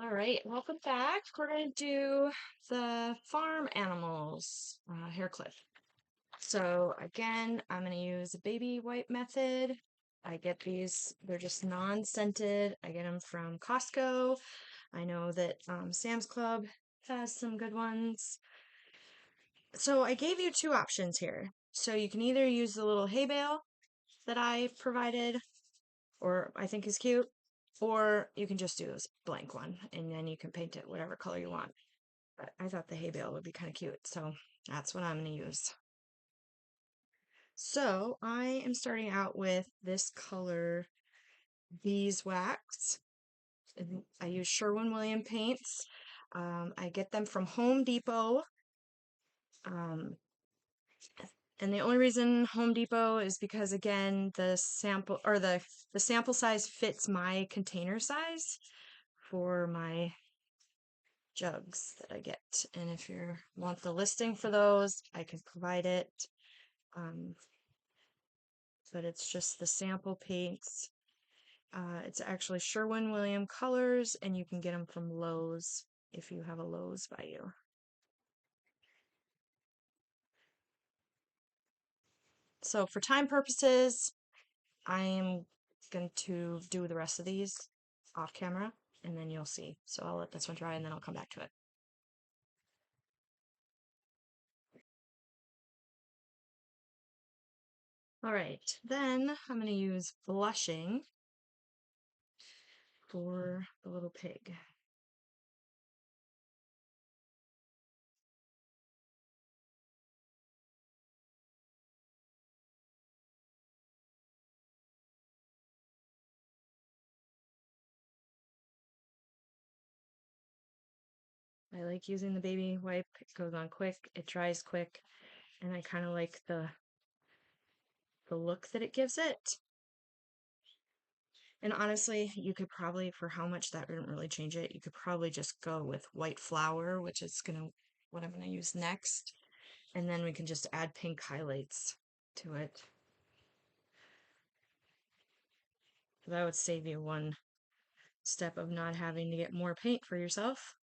All right, welcome back. We're going to do the farm animals hair clip. So again, I'm going to use a baby wipe method. I get these, they're just non-scented. I get them from Costco. I know that Sam's Club has some good ones. So I gave you two options here. So you can either use the little hay bale that I provided, or I think is cute, or you can just do this blank one and then you can paint it whatever color you want. But I thought the hay bale would be kind of cute, so that's what I'm going to use. So I am starting out with this color beeswax. I use Sherwin-Williams paints. I get them from Home Depot. And the only reason Home Depot is because, again, the sample size fits my container size for my jugs that I get. And if you want the listing for those, I can provide it. But it's just the sample paints. It's actually Sherwin-Williams colors, and you can get them from Lowe's if you have a Lowe's by you. So for time purposes, I am going to do the rest of these off camera, and then you'll see. So I'll let this one dry, and then I'll come back to it. All right, then I'm going to use blushing for the little pig. I like using the baby wipe. It goes on quick, it dries quick, and I kind of like the look that it gives it. And honestly, you could probably, for how much that didn't really change it, you could probably just go with white flour, which is what I'm gonna use next. And then we can just add pink highlights to it. So that would save you one step of not having to get more paint for yourself.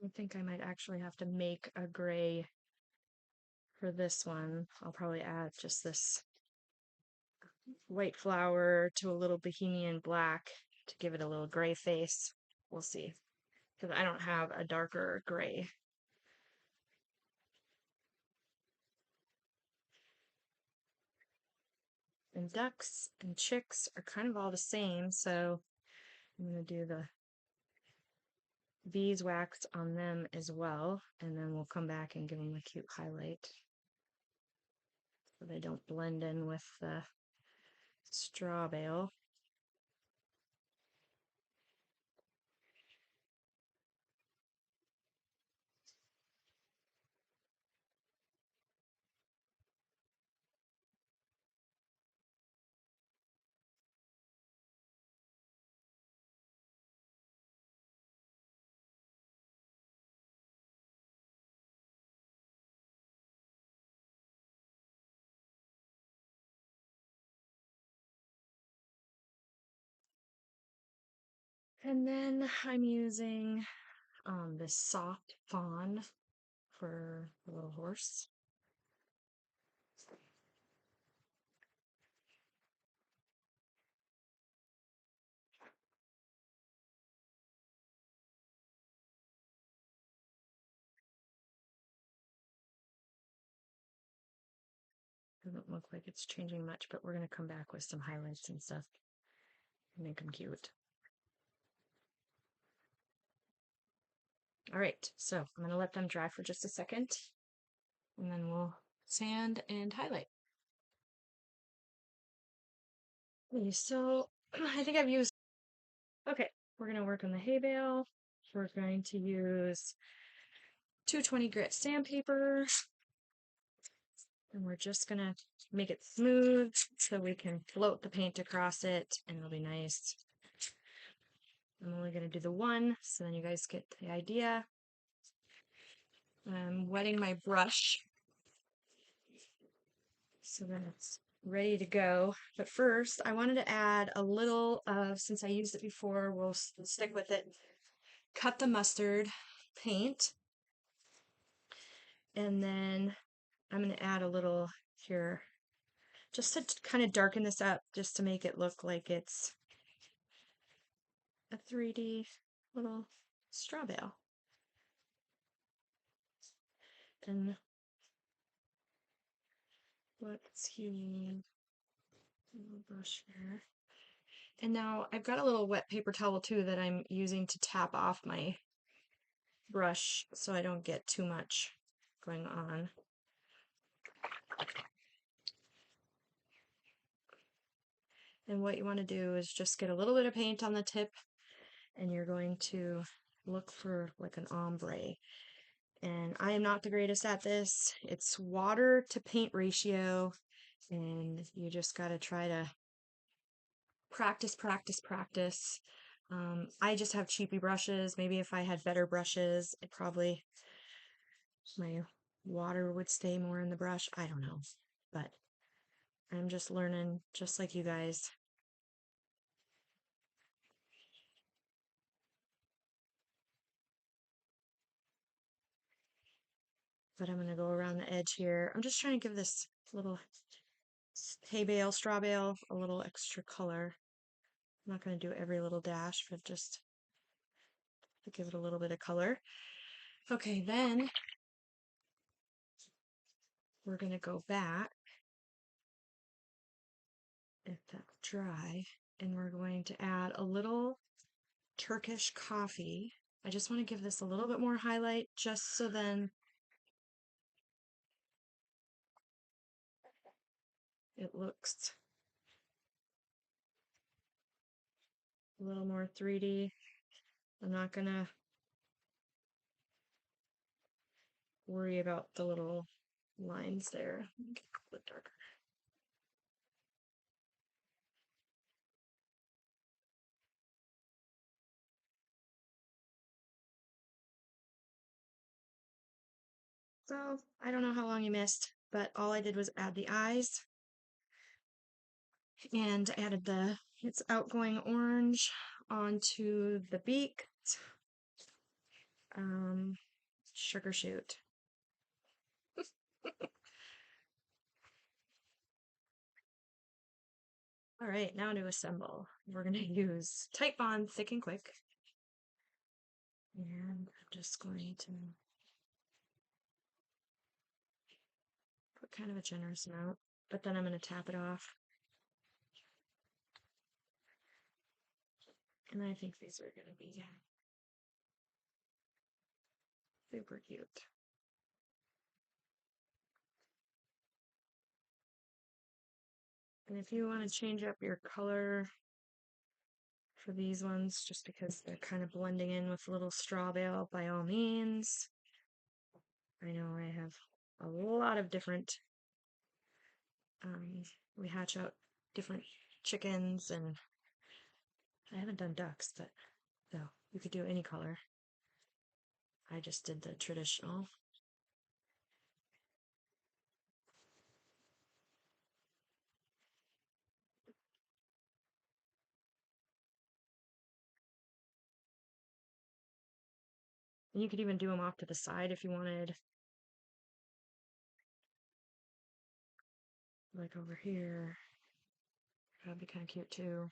I think I might actually have to make a gray for this one. I'll probably add just this white flower to a little bohemian black to give it a little gray face. We'll see, because I don't have a darker gray. And ducks and chicks are kind of all the same, so I'm going to do the beeswax on them as well, and then we'll come back and give them a cute highlight so they don't blend in with the straw bale. And then I'm using this soft fawn for the little horse. Doesn't look like it's changing much, but we're going to come back with some highlights and stuff and make them cute. All right, so I'm going to let them dry for just a second, and then we'll sand and highlight. Okay, so I think I've used Okay, we're going to work on the hay bale. We're going to use 220 grit sandpaper, and we're just going to make it smooth so we can float the paint across it and it'll be nice. I'm only going to do the one, so then you guys get the idea. I'm wetting my brush so that it's ready to go. But first, I wanted to add a little of, since I used it before, we'll stick with it, cut the mustard paint. And then I'm going to add a little here, just to kind of darken this up, just to make it look like it's a 3D little straw bale. And let's use a little brush here. And now I've got a little wet paper towel too that I'm using to tap off my brush so I don't get too much going on. And what you want to do is just get a little bit of paint on the tip and you're going to look for like an ombre. And I am not the greatest at this. It's water to paint ratio, and you just got to try to practice, practice, practice. I just have cheapy brushes. Maybe if I had better brushes, it probably, my water would stay more in the brush. I don't know, but I'm just learning just like you guys. But I'm going to go around the edge here. I'm just trying to give this little hay bale, straw bale, a little extra color. I'm not going to do every little dash, but just to give it a little bit of color. Okay, then we're going to go back, if that's dry, and we're going to add a little Turkish coffee. I just want to give this a little bit more highlight, just so then it looks a little more 3D. I'm not going to worry about the little lines there. Get a bit darker. So, I don't know how long you missed, but all I did was add the eyes and added the, it's outgoing orange onto the beak. Sugar shoot. All right, now to assemble. We're going to use Tight Bond Thick and Quick. And I'm just going to put kind of a generous amount, but then I'm going to tap it off. And I think these are going to be super cute. And if you want to change up your color for these ones, just because they're kind of blending in with a little straw bale, by all means. I know I have a lot of different, we hatch out different chickens, and I haven't done ducks, but no, you could do any color. I just did the traditional. And you could even do them off to the side if you wanted. Like over here. That'd be kind of cute too.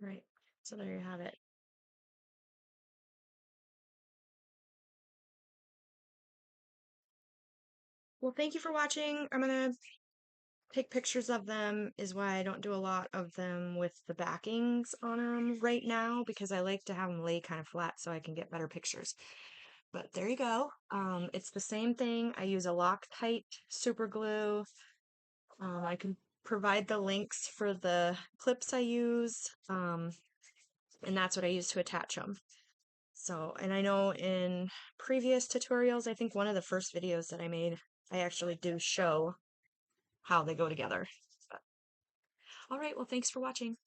Right. So there you have it. Well, thank you for watching. I'm gonna take pictures of them is why I don't do a lot of them with the backings on them right now because I like to have them lay kind of flat so I can get better pictures. But there you go. It's the same thing. I use a Loctite super glue. I can provide the links for the clips I use, and that's what I use to attach them. So, and I know in previous tutorials, I think one of the first videos that I made, I actually do show how they go together. But, all right, well, thanks for watching.